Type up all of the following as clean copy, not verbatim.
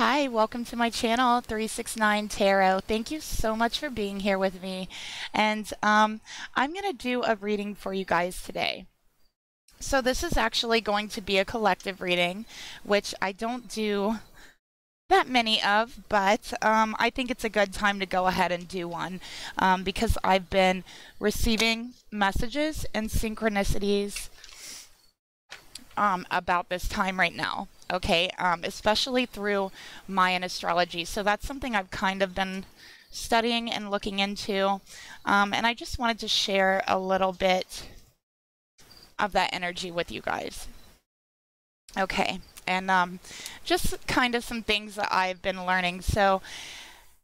Hi, welcome to my channel, 369 Tarot. Thank you so much for being here with me. And I'm going to do a reading for you guys today. So this is actually going to be a collective reading, which I don't do that many of, but I think it's a good time to go ahead and do one because I've been receiving messages and synchronicities about this time right now. Okay, especially through Mayan astrology. So that's something I've kind of been studying and looking into. And I just wanted to share a little bit of that energy with you guys. Okay, and just kind of some things that I've been learning. So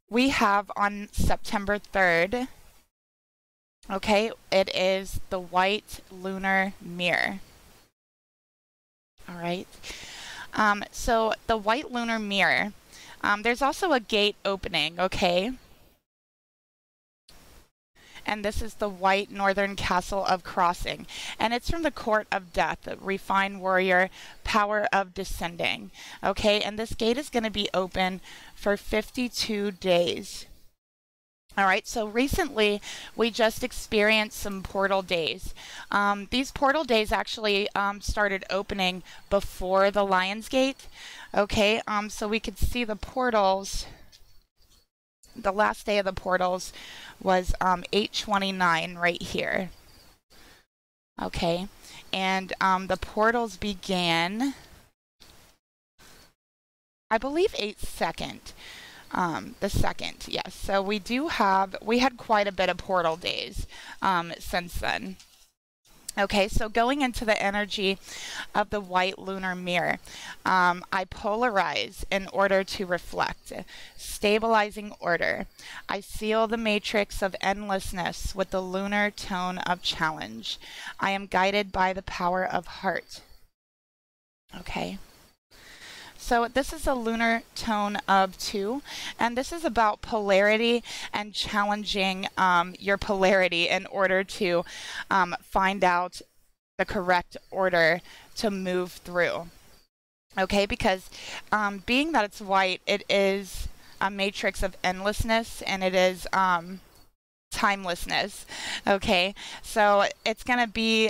we have on September 3rd, okay, it is the white lunar mirror. All right. So the white lunar mirror, there's also a gate opening, okay? And this is the white northern castle of crossing. And it's from the court of death, refined warrior, power of descending, okay? And this gate is going to be open for 52 days. All right, so recently we just experienced some portal days. These portal days actually started opening before the Lion's Gate. Okay, so we could see the portals. The last day of the portals was 8/29 right here. Okay, and the portals began, I believe, 8/2. The 2nd, yes. So we had quite a bit of portal days since then. Okay, so going into the energy of the white lunar mirror, I polarize in order to reflect, stabilizing order. I seal the matrix of endlessness with the lunar tone of challenge. I am guided by the power of heart. Okay. So this is a lunar tone of 2, and this is about polarity and challenging your polarity in order to find out the correct order to move through. Okay, because being that it's white, it is a matrix of endlessness, and it is timelessness. Okay, so it's going to be,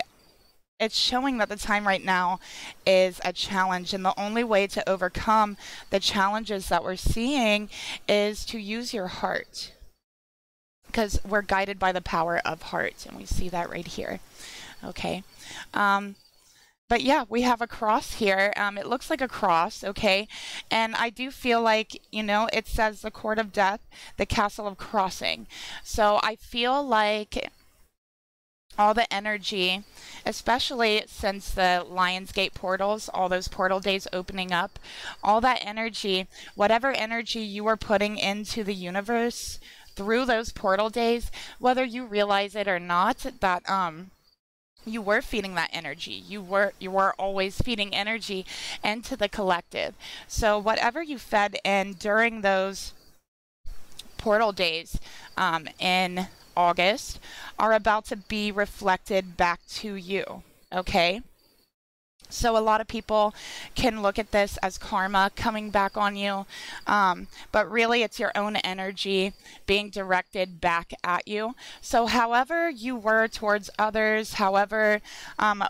it's showing that the time right now is a challenge, and the only way to overcome the challenges that we're seeing is to use your heart, because we're guided by the power of heart, and we see that right here. Okay, but yeah, we have a cross here. It looks like a cross, okay, and I do feel like, you know, it says the court of death, the castle of crossing. So I feel like all the energy, especially since the Lion's Gate portals, all those portal days opening up, all that energy, whatever energy you were putting into the universe through those portal days, whether you realize it or not, that you were feeding that energy. You were always feeding energy into the collective. So whatever you fed in during those portal days in August are about to be reflected back to you. Okay, so a lot of people can look at this as karma coming back on you, but really it's your own energy being directed back at you. So however you were towards others, however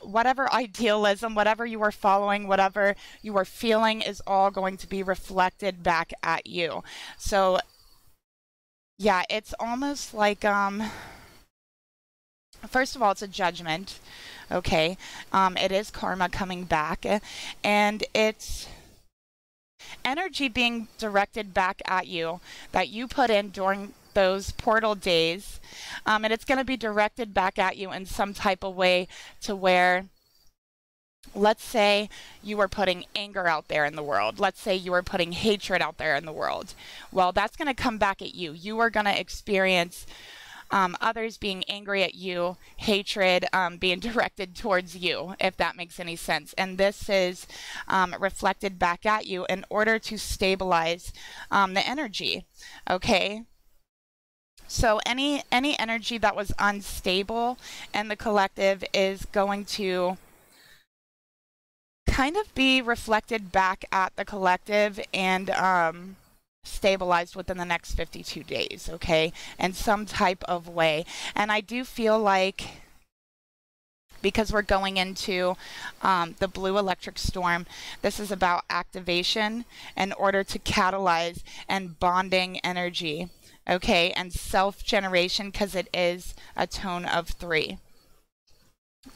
whatever idealism, whatever you were following, whatever you were feeling, is all going to be reflected back at you. So yeah, it's almost like, first of all, it's a judgment, okay? It is karma coming back, and it's energy being directed back at you that you put in during those portal days, and it's going to be directed back at you in some type of way to where, let's say you were putting anger out there in the world. Let's say you were putting hatred out there in the world. Well, that's going to come back at you. You are going to experience others being angry at you, hatred being directed towards you, if that makes any sense. And this is reflected back at you in order to stabilize the energy. Okay? So any energy that was unstable in the collective is going to kind of be reflected back at the collective and stabilized within the next 52 days, okay, in some type of way. And I do feel like, because we're going into the blue electric storm, this is about activation in order to catalyze and bonding energy, okay, and self-generation, because it is a tone of 3.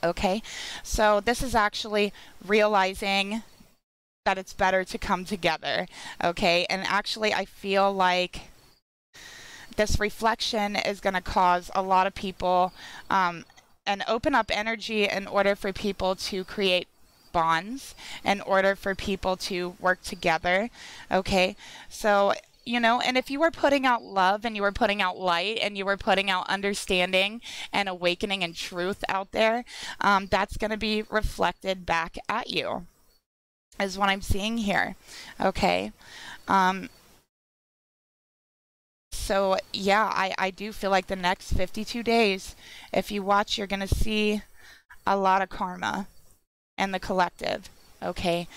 Okay, so this is actually realizing that it's better to come together, okay, and actually I feel like this reflection is going to cause a lot of people and open up energy in order for people to create bonds, in order for people to work together, okay, so you know, and if you were putting out love and you were putting out light and you were putting out understanding and awakening and truth out there, that's going to be reflected back at you, is what I'm seeing here, okay. So yeah, I do feel like the next 52 days, if you watch, you're going to see a lot of karma in the collective, okay.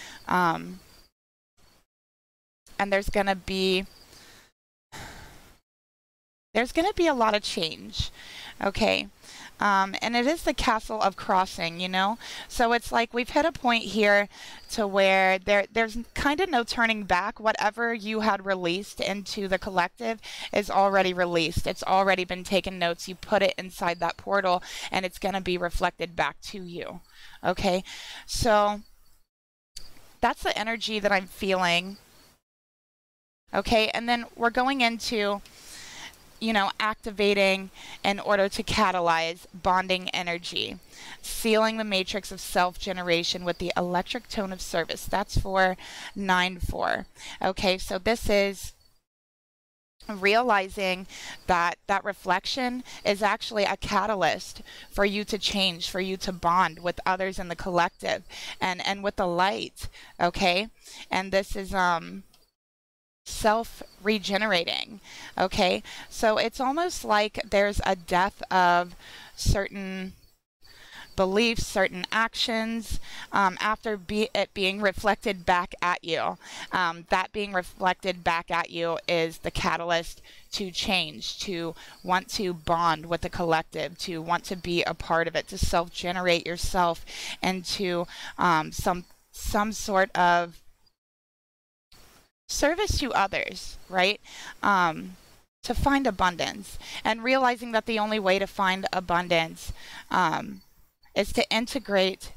And there's going to be a lot of change, okay. And it is the castle of crossing, you know, so it's like we've hit a point here to where there's kind of no turning back. Whatever you had released into the collective is already released. It's already been taken notes. You put it inside that portal and it's going to be reflected back to you, okay. So that's the energy that I'm feeling, okay. And then we're going into, you know, activating in order to catalyze bonding energy, sealing the matrix of self-generation with the electric tone of service. That's for 9-4. Okay, so this is realizing that that reflection is actually a catalyst for you to change, for you to bond with others in the collective and with the light, okay. And this is self-regenerating, okay. So it's almost like there's a death of certain beliefs, certain actions, after it being reflected back at you. That being reflected back at you is the catalyst to change, to want to bond with the collective, to want to be a part of it, to self-generate yourself into some sort of service to others, right? To find abundance, and realizing that the only way to find abundance is to integrate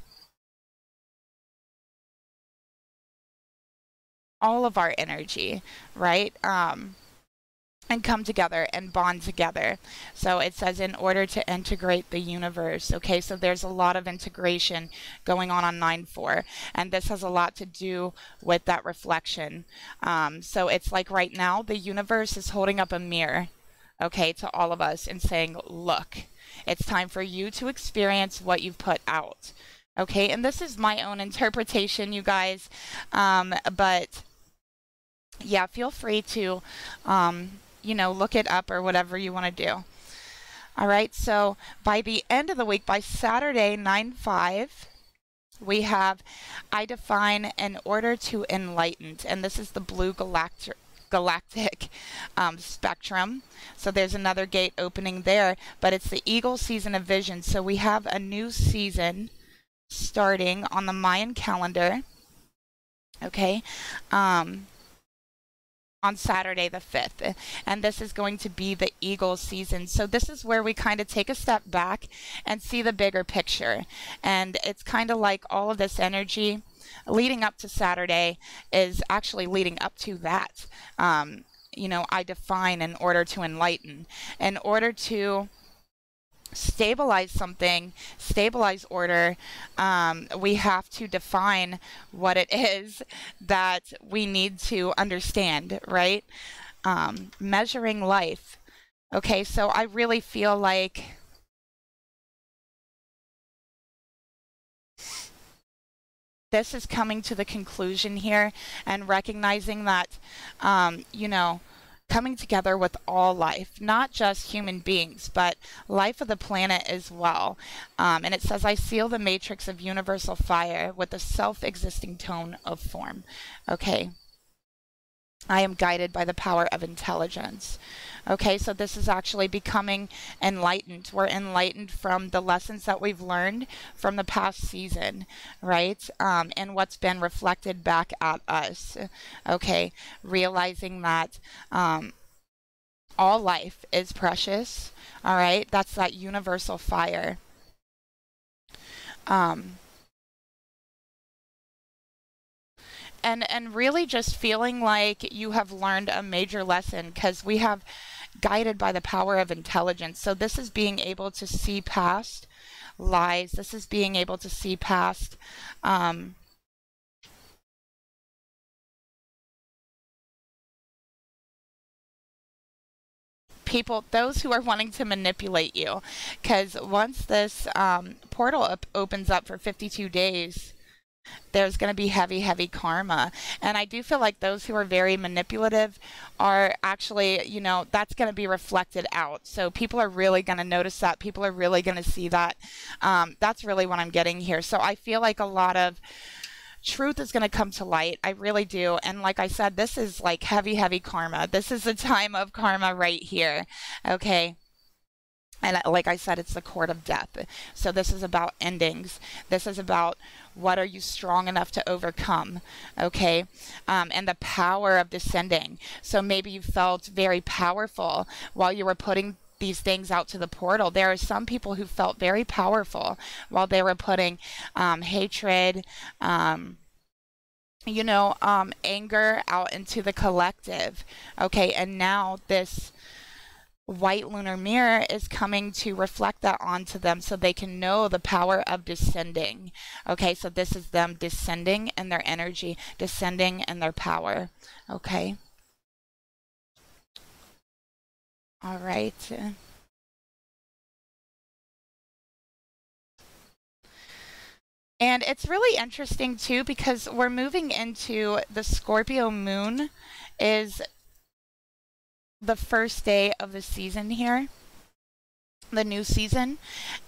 all of our energy, right? And come together and bond together. So it says in order to integrate the universe. Okay, so there's a lot of integration going on 9-4, and this has a lot to do with that reflection. So it's like right now the universe is holding up a mirror, okay, to all of us and saying, look, it's time for you to experience what you've put out. Okay, and this is my own interpretation, you guys, but yeah, feel free to you know, look it up or whatever you want to do. All right, so by the end of the week, by Saturday, 9-5, we have I define in order to enlighten, and this is the blue galactic spectrum. So there's another gate opening there, but it's the eagle season of vision. So we have a new season starting on the Mayan calendar, okay, on Saturday the 5th, and this is going to be the eagle season. So this is where we kind of take a step back and see the bigger picture, and it's kind of like all of this energy leading up to Saturday is actually leading up to that. You know, I define in order to enlighten, in order to stabilize something, stabilize order, we have to define what it is that we need to understand, right? Measuring life. Okay, so I really feel like this is coming to the conclusion here and recognizing that, you know, coming together with all life, not just human beings, but life of the planet as well. And it says, I seal the matrix of universal fire with a self-existing tone of form. Okay. I am guided by the power of intelligence. Okay, so this is actually becoming enlightened. We're enlightened from the lessons that we've learned from the past season, right? And what's been reflected back at us. Okay, realizing that all life is precious. All right, that's that universal fire. And really just feeling like you have learned a major lesson, because we have guided by the power of intelligence. So this is being able to see past lies. This is being able to see past people, those who are wanting to manipulate you. Because once this portal opens up for 52 days, there's going to be heavy, heavy karma. And I do feel like those who are very manipulative are actually, you know, that's going to be reflected out. So people are really going to notice that. People are really going to see that. That's really what I'm getting here. So I feel like a lot of truth is going to come to light. I really do. And like I said, this is like heavy, heavy karma. This is the time of karma right here. Okay. And like I said, it's the court of death. So this is about endings. This is about what are you strong enough to overcome, okay? And the power of descending. So maybe you felt very powerful while you were putting these things out to the portal. There are some people who felt very powerful while they were putting hatred, you know, anger out into the collective, okay? And now this white lunar mirror is coming to reflect that onto them so they can know the power of descending. Okay, so this is them descending in their energy, descending in their power. Okay. All right. And it's really interesting too, because we're moving into the Scorpio moon is the first day of the season here, the new season.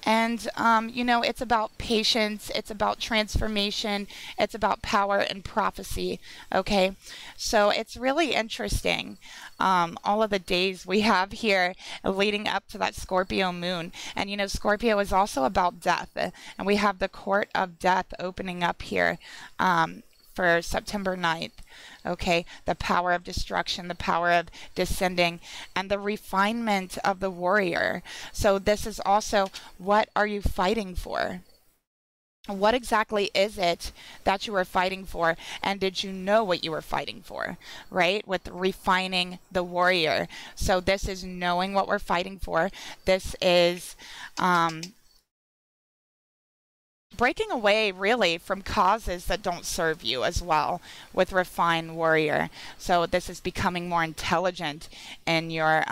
And you know, it's about patience, it's about transformation, it's about power and prophecy. Okay, so it's really interesting, all of the days we have here leading up to that Scorpio moon. And you know, Scorpio is also about death, and we have the court of death opening up here for September 9th. Okay, the power of destruction, the power of descending, and the refinement of the warrior. So this is also, what are you fighting for? What exactly is it that you were fighting for? And did you know what you were fighting for? Right? With refining the warrior. So this is knowing what we're fighting for. This is breaking away really from causes that don't serve you as well with refined warrior. So this is becoming more intelligent in your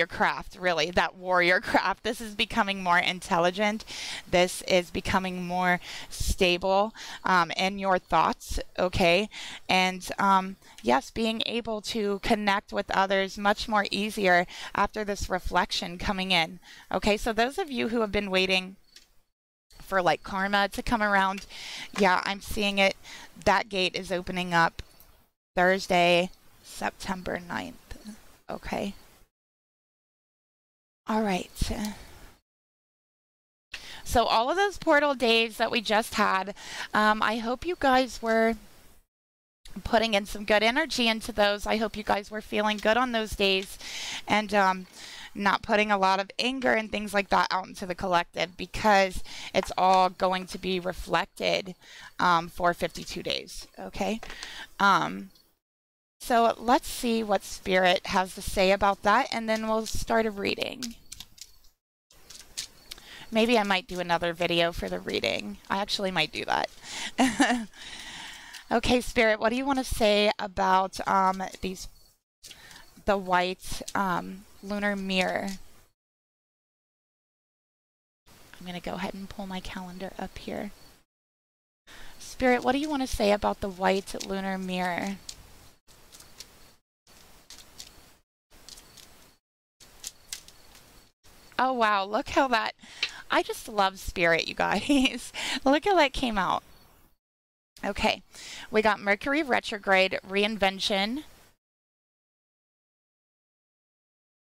craft, really, that warrior craft. This is becoming more intelligent. This is becoming more stable in your thoughts, okay? And yes, being able to connect with others much more easier after this reflection coming in. Okay, so those of you who have been waiting for like karma to come around, yeah, I'm seeing it. That gate is opening up Thursday, September 9th. Okay. All right. So all of those portal days that we just had, I hope you guys were putting in some good energy into those. I hope you guys were feeling good on those days, and not putting a lot of anger and things like that out into the collective, because it's all going to be reflected for 52 days. Okay. So let's see what Spirit has to say about that, and then we'll start a reading. Maybe I might do another video for the reading. I actually might do that. Okay, Spirit, what do you want to say about the white lunar mirror? I'm going to go ahead and pull my calendar up here. Spirit, what do you want to say about the white lunar mirror? Oh, wow. Look how that, I just love spirit, you guys. Look how that came out. Okay. We got Mercury retrograde, reinvention.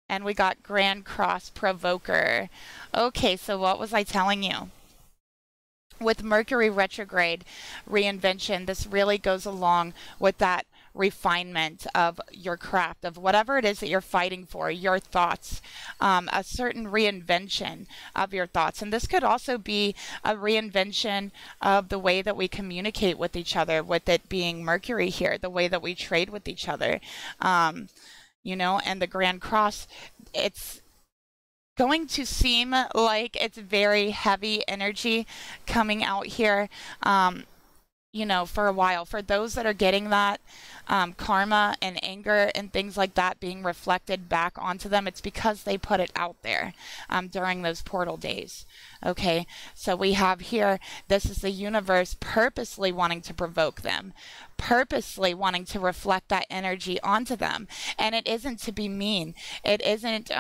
And we got Grand Cross provoker. Okay, so what was I telling you? With Mercury retrograde, reinvention, this really goes along with that refinement of your craft, of whatever it is that you're fighting for, your thoughts, a certain reinvention of your thoughts. And this could also be a reinvention of the way that we communicate with each other, with it being Mercury here, the way that we trade with each other. You know, and the Grand Cross, it's going to seem like it's very heavy energy coming out here, you know, for a while. For those that are getting that karma and anger and things like that being reflected back onto them, it's because they put it out there during those portal days. Okay, so we have here, this is the universe purposely wanting to provoke them, purposely wanting to reflect that energy onto them. And it isn't to be mean. It isn't,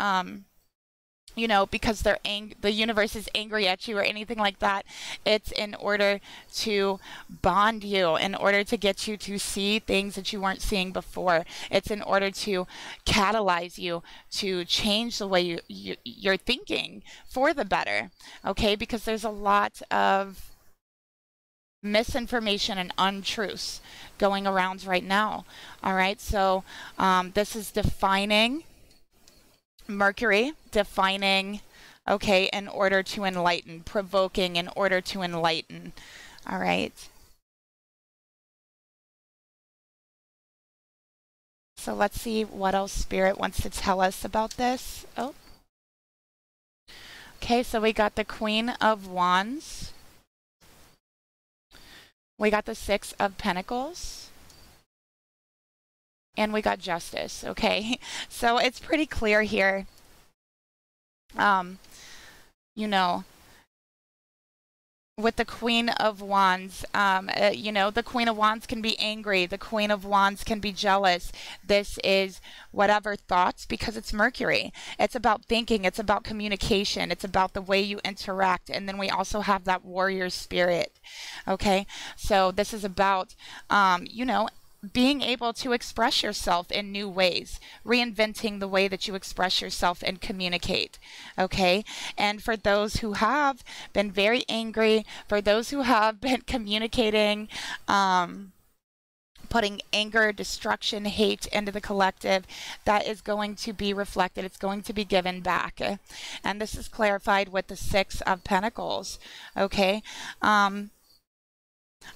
you know, because the universe is angry at you or anything like that. It's in order to bond you, in order to get you to see things that you weren't seeing before. It's in order to catalyze you to change the way you're thinking for the better. Okay, because there's a lot of misinformation and untruths going around right now. All right, so this is defining Mercury, defining, okay, in order to enlighten, provoking in order to enlighten. All right. So let's see what else Spirit wants to tell us about this. Oh. Okay, so we got the Queen of Wands. We got the Six of Pentacles. And we got Justice, okay? So it's pretty clear here. You know, with the Queen of Wands, you know, the Queen of Wands can be angry. The Queen of Wands can be jealous. This is whatever thoughts, because it's Mercury. It's about thinking. It's about communication. It's about the way you interact. And then we also have that warrior spirit, okay? So this is about, you know, being able to express yourself in new ways, reinventing the way that you express yourself and communicate, okay? And for those who have been very angry, for those who have been communicating, putting anger, destruction, hate into the collective, that is going to be reflected. It's going to be given back. And this is clarified with the Six of Pentacles, okay?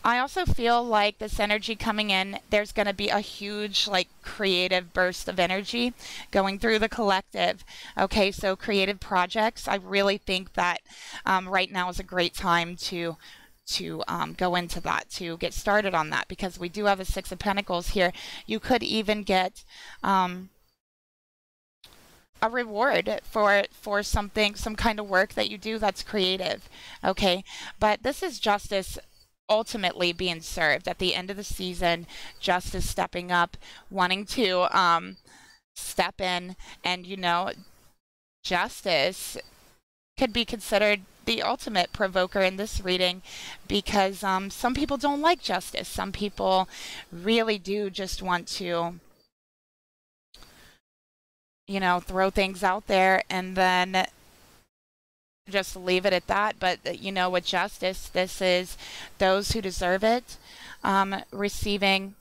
I also feel like this energy coming in, there's going to be a huge, like, creative burst of energy going through the collective. Okay, so creative projects, I really think that right now is a great time to go into that, to get started on that, because we do have a Six of Pentacles here. You could even get a reward for something, some kind of work that you do that's creative. Okay, but this is justice ultimately being served at the end of the season. Justice stepping up, wanting to step in, and you know, justice could be considered the ultimate provoker in this reading, because some people don't like justice. Some people really do just want to, you know, throw things out there and then just leave it at that. But you know, with justice, this is those who deserve it receiving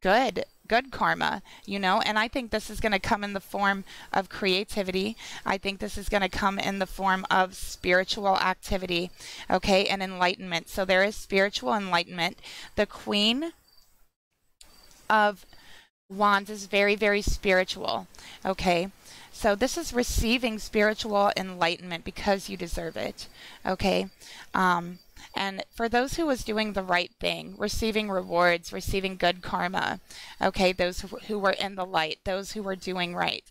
good karma, you know. And I think this is going to come in the form of creativity. I think this is going to come in the form of spiritual activity, okay, and enlightenment. So there is spiritual enlightenment. The Queen of Wands is very, very spiritual, okay. So this is receiving spiritual enlightenment because you deserve it, okay? And for those who was doing the right thing, receiving rewards, receiving good karma, okay? Those who were in the light, those who were doing right.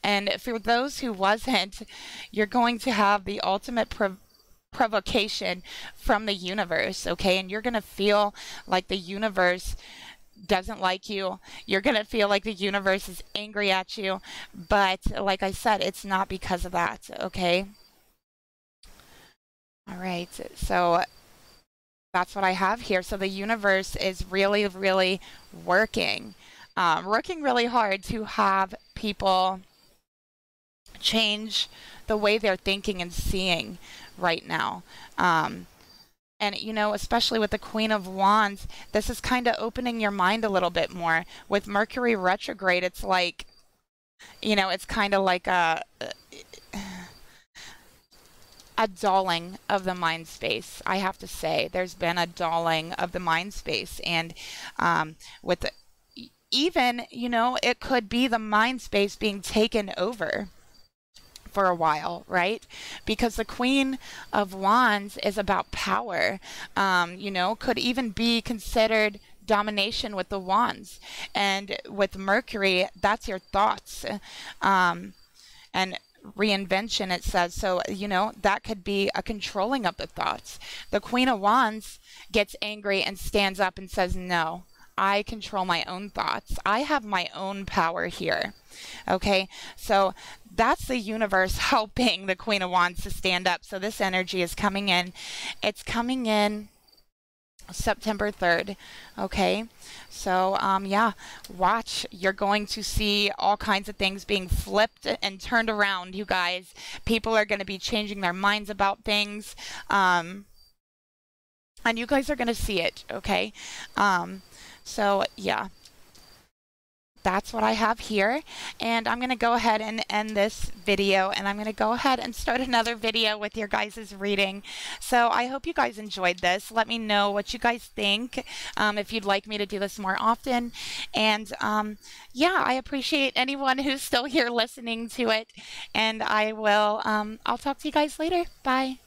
And for those who wasn't, you're going to have the ultimate provocation from the universe, okay? And you're going to feel like the universe doesn't like you. You're going to feel like the universe is angry at you. But like I said, it's not because of that, okay? All right. So that's what I have here. So the universe is really, really working, working really hard to have people change the way they're thinking and seeing right now. And, you know, especially with the Queen of Wands, this is kind of opening your mind a little bit more. With Mercury retrograde, it's like, you know, it's kind of like a dulling of the mind space. I have to say, there's been a dulling of the mind space. And with the, even, you know, it could be the mind space being taken over for a while, right? Because the Queen of Wands is about power, you know, could even be considered domination with the wands. And with Mercury, that's your thoughts. And reinvention, it says. So, you know, that could be a controlling of the thoughts. The Queen of Wands gets angry and stands up and says, no, I control my own thoughts. I have my own power here. Okay, so that's the universe helping the Queen of Wands to stand up. So this energy is coming in. It's coming in September 3rd. Okay, so yeah, watch. You're going to see all kinds of things being flipped and turned around, you guys. People are going to be changing their minds about things. And you guys are going to see it, okay? So yeah, that's what I have here. And I'm going to go ahead and end this video, and I'm going to go ahead and start another video with your guys' reading. So I hope you guys enjoyed this. Let me know what you guys think, if you'd like me to do this more often. And yeah, I appreciate anyone who's still here listening to it. And I will, I'll talk to you guys later. Bye.